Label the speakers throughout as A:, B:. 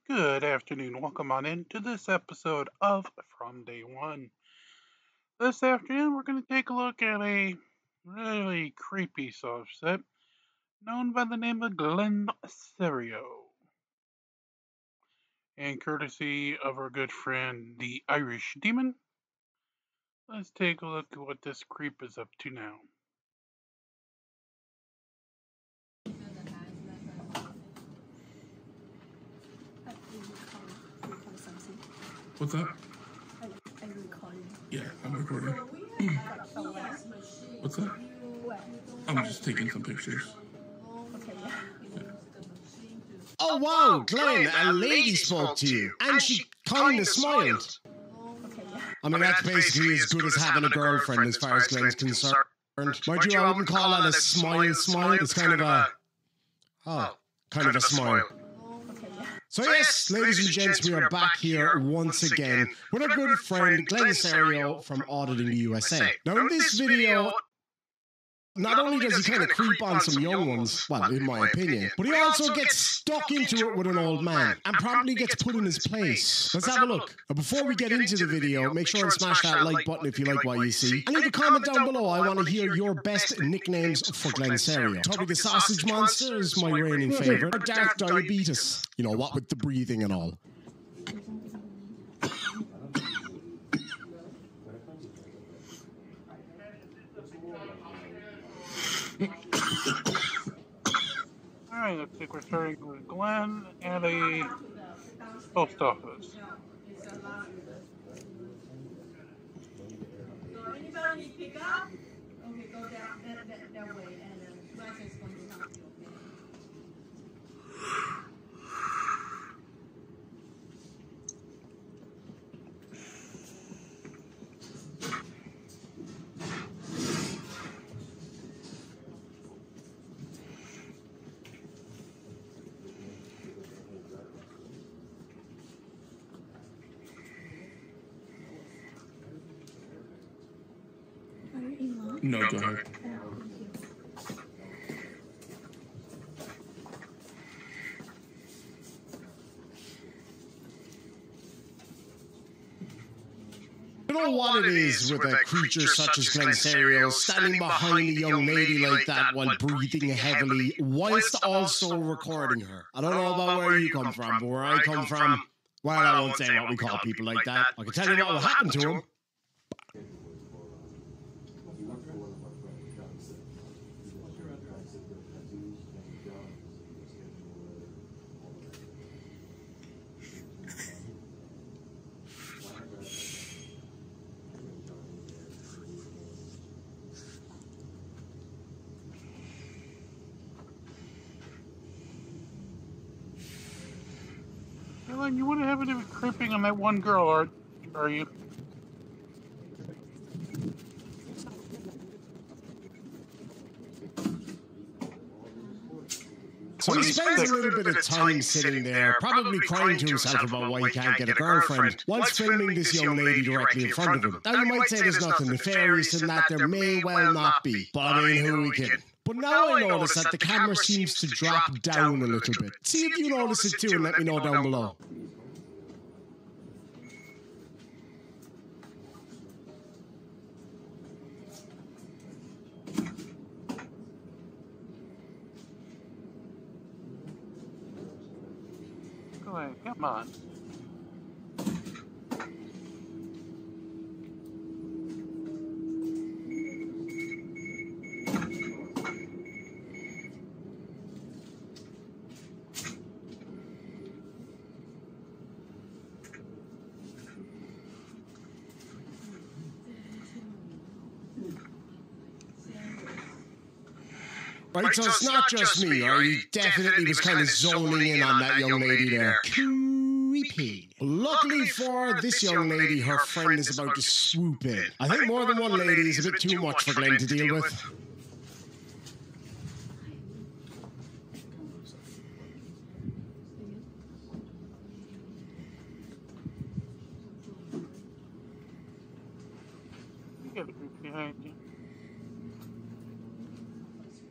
A: Good afternoon. Welcome on in to this episode of From Day One. This afternoon, we're going to take a look at a really creepy subset known by the name of Cerio. And courtesy of our good friend, the Irish Demon, let's take a look at what this creep is up to now.
B: What's that?
C: I'm recording.
B: Yeah, I'm recording. What's that? I'm just taking some pictures.
C: Okay, yeah.
D: Oh wow, Glenn, a lady spoke to you, and she kinda smiled.
C: Okay, yeah.
D: I mean, that's basically as good as having a girlfriend as far as Glenn's concerned. Mind you, I wouldn't call that a smile. It's kind of a... kind of a smile.
C: Okay, yeah.
D: So yes, ladies and gents, we are back here once again with our good friend Glenn Cerio from Auditing the USA. Now in this video, not only does he kind of creep on some young ones, well, in my opinion, but he also gets stuck into it with an old man and promptly gets put in his place. Let's have a look. Now, before we get into the video, make sure and smash that like button if you like what you see. And leave a comment down below. I want to hear your best nicknames for Glenn Cerio. Tubby the Sausage Monster is my reigning favourite. Or Dark Diabetes. You know, what with the breathing and all.
A: Alright, looks like we're starting with Glenn at a post office.
E: Anybody need pick up? Okay, go down that way, and Roger's going to help you, okay?
C: Are you in love?
B: No, go ahead.
D: You know what it is with a creature such as Glenn Cerio standing behind a young lady like that while breathing heavily, whilst also recording her. I don't know about where you come from, but where I come from, well, I won't say what we call people like that. I can tell you what will happen to them.
A: Glenn, you wouldn't happen to be creeping on that one girl, are you?
D: So he spends a little bit of time sitting there, probably crying to himself about why he can't get a girlfriend, whilst filming this young lady directly in front of him. Now, you might say there's nothing nefarious in that, there may well not be, but I mean, who are we kidding? But now I notice that the camera seems to drop down a little bit. See if you notice it too and let me know down below.
A: Glenn, come on.
D: Right, so it's not just me, or he definitely was kind of zoning in on that young lady there. Creepy. Luckily for this young lady, her friend is about to swoop in. I think more than one lady is a bit too much for Glenn to deal with.
A: You got a creep behind you.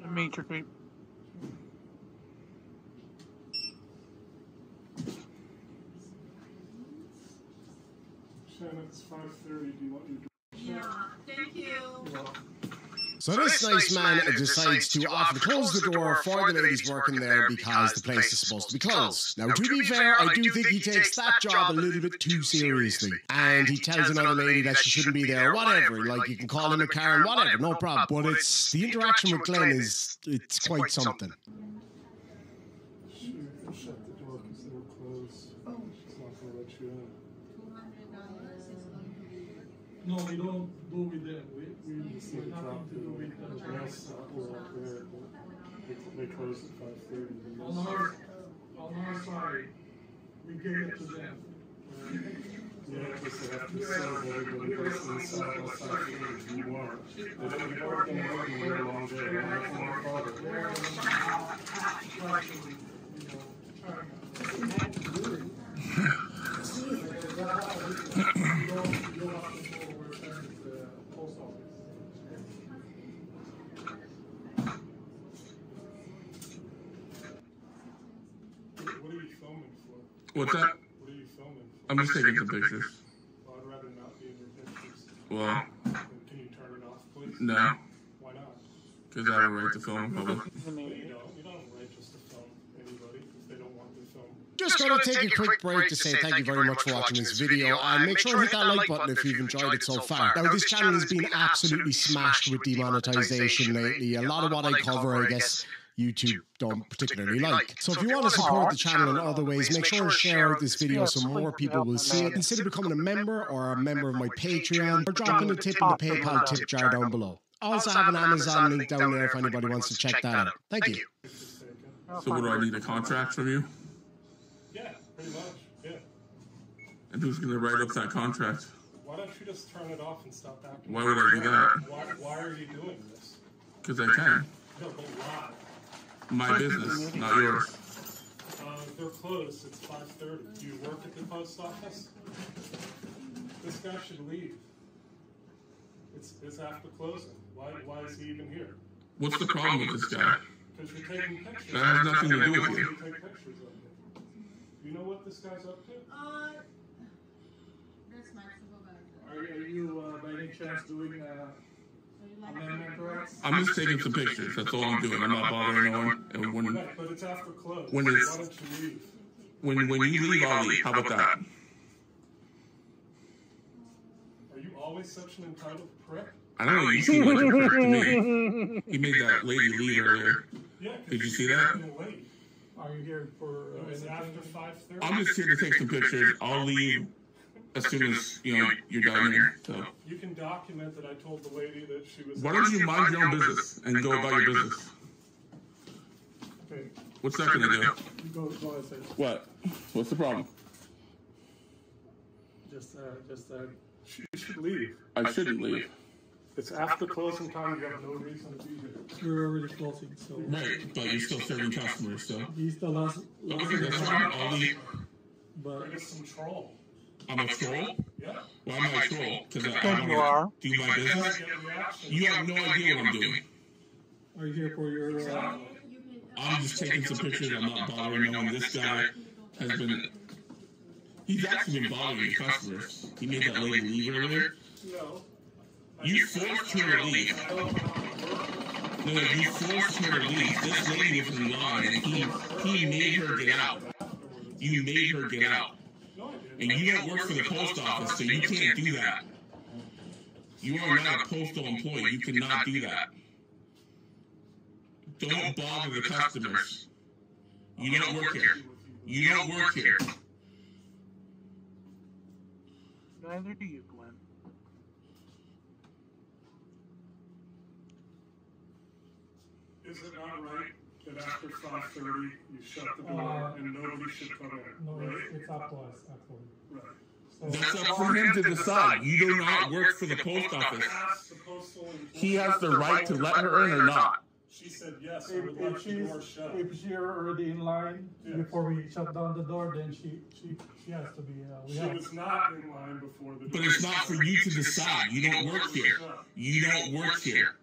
A: A major creep.
F: It's 5:30. Do you want your
E: Yeah, thank you.
D: So this nice man decides to offer to close the door for the ladies working there because the place is supposed to be closed. Now, to be fair, I do think he takes that job a little bit too seriously. And he tells another lady that she shouldn't be there, whatever. Like, you can call him a Karen, whatever, no problem. But it's the interaction with Glenn it's quite something.
F: shut the door because they were closed? She's not going to let you in.
E: $200 is going to be.
G: No, we don't do with them. We
F: Just need to drop
G: nothing to do with
F: the
G: them.
F: gas stop. We're up there. They close at 5:30.
G: On our side, we gave it to them.
F: Yeah, because they have to serve everybody that's inside the 5:30. You want. They're going to work and work and work a long day. They're not going to bother.
G: Actually, you know, you don't have to go where it's at the post office.
F: What are you filming for?
B: What's that?
F: What are you filming for?
B: I'm just taking some pictures.
F: Well, I'd rather not be in your pictures.
B: Well,
F: Can you turn it off, please?
B: no,
F: Why not?
B: because I have a right to film in public.
F: You don't have a right just to film anybody if they don't want to film.
D: Just going to take a quick break to say thank you very much for watching this video, and make sure to hit that like button if you've enjoyed it so far. Now, this channel has been absolutely smashed with demonetization lately. A lot of what I cover, I guess, YouTube don't particularly like. So if you want to support the channel in other ways, make sure to share out this video so more people will see it. Consider becoming a member or a member of my Patreon, or dropping a tip in the PayPal tip jar down below. I also have an Amazon link down there if anybody wants to check that out. Thank you.
B: So what do I need, a contract from you?
F: Yeah, pretty much. Yeah.
B: And who's going to write up that contract?
F: Why don't you just turn it off and stop acting?
B: Why would I do that?
F: Why are you doing this?
B: Because I can.
F: No, but why?
B: My business, not yours.
F: They're closed. It's 5:30. Do you work at the post office? This guy should leave. It's after closing. Why is he even here?
B: What's the problem with this guy?
F: Because you're taking pictures.
B: That has nothing to do with you.
F: You take pictures of him. You know what this guy's up to?
E: That's my supervisor.
G: Are you by any chance doing amendment rights?
B: I'm just taking some pictures. That's all I'm doing. I'm not bothering no one. And when
F: Right, but it's after close.
B: When
F: Why
B: it's-
F: don't you leave?
B: when you leave, I'll leave. How about that?
F: Are you always such an entitled prick?
B: I don't know. You seem like a prick to me. He made that lady leave earlier.
F: Yeah. 'cause
B: Did you see
F: you're
B: that?
F: fucking late.
G: Are you here for
F: It's
G: anything?
F: after 5:30.
B: I'm just here to take some pictures. I'll leave as soon as you're done here. So
F: You can document that I told the lady that she was.
B: why don't you mind your own business and go about your business?
G: Okay,
B: What's that gonna do?
G: you go ahead, sir.
B: What? What's the problem?
G: Just
F: You should leave.
B: I shouldn't leave.
F: It's after closing time. You have no reason to be here.
G: we're already closing, so
B: Right, but you're still serving customers, so.
G: he's the last
B: Okay, that's fine. I'll leave.
G: but
F: You're just some troll.
B: I'm a troll?
F: Yeah.
B: Why am I a troll? Because I
A: You are.
B: want to do my business?
F: Get reaction.
B: You have no idea what I'm doing.
G: are you here for your
B: I'm just taking some pictures. I'm not bothering no one. This guy has been... He's actually been bothering customers. He made that lady leave earlier.
F: No.
B: You forced her to leave. No, you forced her to leave. This lady was in line, and he made her get out. You made her get out.
F: No, I didn't.
B: And you don't work for the post office, so you can't do that. You are not a postal employee. You cannot do that. Don't bother the customers. You don't work here. You don't work here.
A: Neither do you, Glenn.
F: Is it not right that after 5:30 you shut the door and nobody should come in?
G: no,
F: Right.
G: it's up to us actually.
F: Right.
G: So
B: That's up for him to decide. You do not work for the post office.
F: Ask the postal employee.
B: He has the right to let her in or not.
F: She said yes. I would like the door shut.
G: if she's already in line
F: Yes.
G: before we shut down the door, then she has to be. We
F: She
G: have
F: was not in line before the door.
B: But it's not for you to decide. You don't work here. You don't work here.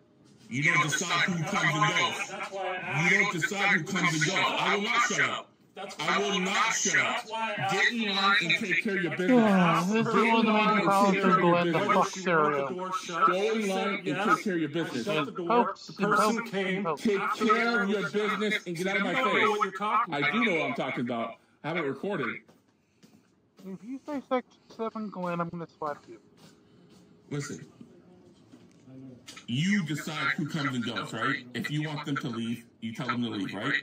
B: You don't decide who comes and goes.
F: That's why I asked.
B: You don't decide who comes and goes. I will not shut up. I will not shut up.
G: That's why I asked
B: Get in
G: you
B: line and take care of your business.
A: This is one of the main problems with Glenn, the fuck Cerio.
B: Go in line and take care of your business.
G: Shut the door.
A: Pokes,
G: The person
A: pokes,
G: came.
A: pokes.
B: Take care of your business and get out of my
G: You don't know what
B: face.
G: you're talking
B: I
G: about.
B: do know what I'm talking about. I have it recorded.
A: If you say Section 7, Glenn, I'm gonna slap you.
B: Listen. You decide who comes and goes, right? If you want them to leave, you tell them to leave, right?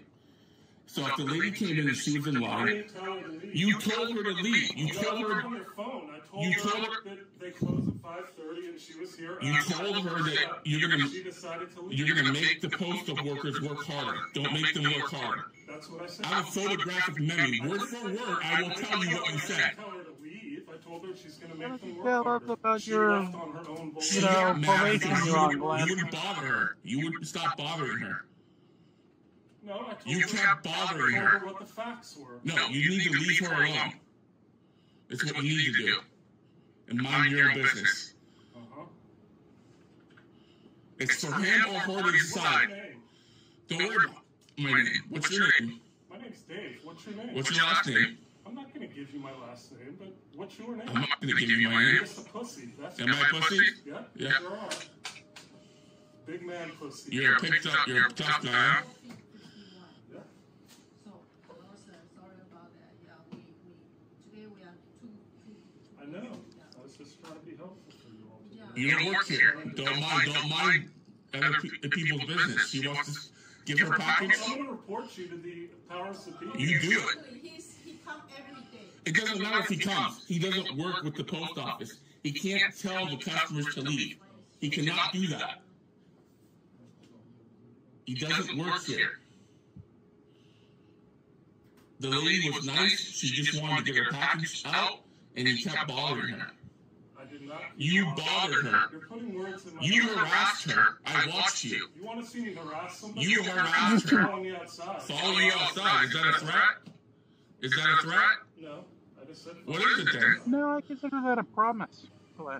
B: So if the lady came in and she was in
G: I
B: line,
G: didn't tell her to leave.
B: you told her to leave. You told
G: You
B: her
G: on your phone. I
B: You
G: told
B: told
G: her that they closed at 5:30 and she was here.
B: You told her that you're gonna
G: She decided to leave.
B: you're gonna make the postal workers work harder. Don't make them work harder.
G: That's what I said.
B: I have a photographic memory. Word for word, I will tell you what you said.
G: I didn't tell her to leave. I told her she's going to make them work
A: Tell us
G: harder.
A: about
G: She
A: your,
G: left on her own
A: you know, probation you're on,
B: You
A: Glenn.
B: wouldn't bother her. You wouldn't stop bothering her.
G: No, I told
B: You
G: her,
B: kept
G: I
B: bothering
G: told
B: her.
G: her what the facts were.
B: No, you need to leave her alone. It's what you need to do. And mind your own business.
G: Uh-huh.
B: It's for him or her to decide. Don't worry about my name. What's your name?
G: My name's Dave. What's your name?
B: What's your last name?
G: I'm not going to give you my last name, but what's your name?
B: I'm not going to give you my name.
G: You're just a pussy. That's
B: Am I a pussy?
G: Yeah,
B: Yeah.
G: sure are. Big man pussy.
B: You're a picked up, you're a tough guy, huh?
G: Yeah.
E: So, sorry about that. Yeah, today we have two.
G: I know. I was just trying to be helpful for you all today.
E: Yeah.
B: You don't work here. Don't mind other people's business. She wants to give her package.
G: I'm going to report you to the powers that be.
B: You do it.
E: He come every day.
B: It doesn't matter if he comes. He doesn't work with the post office. He can't tell the customers to leave. He cannot do that. He doesn't work here. The lady was nice. She just wanted to get her package out, and he kept bothering her.
G: I did not.
B: You bothered her.
G: You're putting words in my
B: You
G: mouth.
B: harassed her. I watched you.
G: You want to see me harass somebody?
B: You harassed her.
G: Follow me outside.
B: Follow you outside. Is that a threat? Is that a threat?
G: No, I just said.
B: What is it then?
A: No, I consider that a promise, Glenn.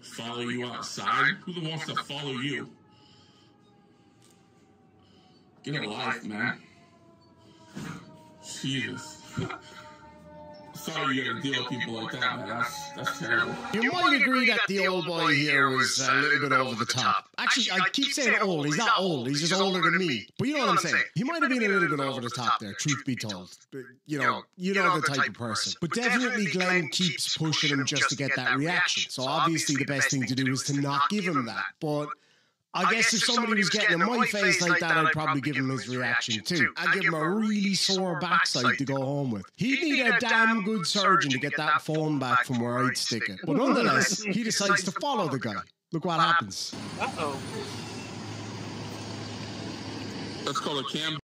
B: Follow you outside? Who wants to follow you? Get a life, man. Jesus. Sorry you gotta deal with people like that, man. That's terrible.
D: You might agree that the old boy here was a little bit over the top. Actually, I keep saying old. He's not old. He's just older than me. But you know what I'm saying? He might have been a little bit over the top there, truth be told. But, you know the type of person. But definitely Glenn keeps pushing him just to get that reaction. So obviously the best thing to do is to not give him that. But I guess if somebody was getting in my face like that, I'd probably give him his reaction too. I'd give him a really sore backside to go home with. He'd need a damn good surgeon to get that phone back from where I'd stick it. But nonetheless, he decides to follow the guy. Look what happens.
A: Uh-oh.
B: Let's call it Cam.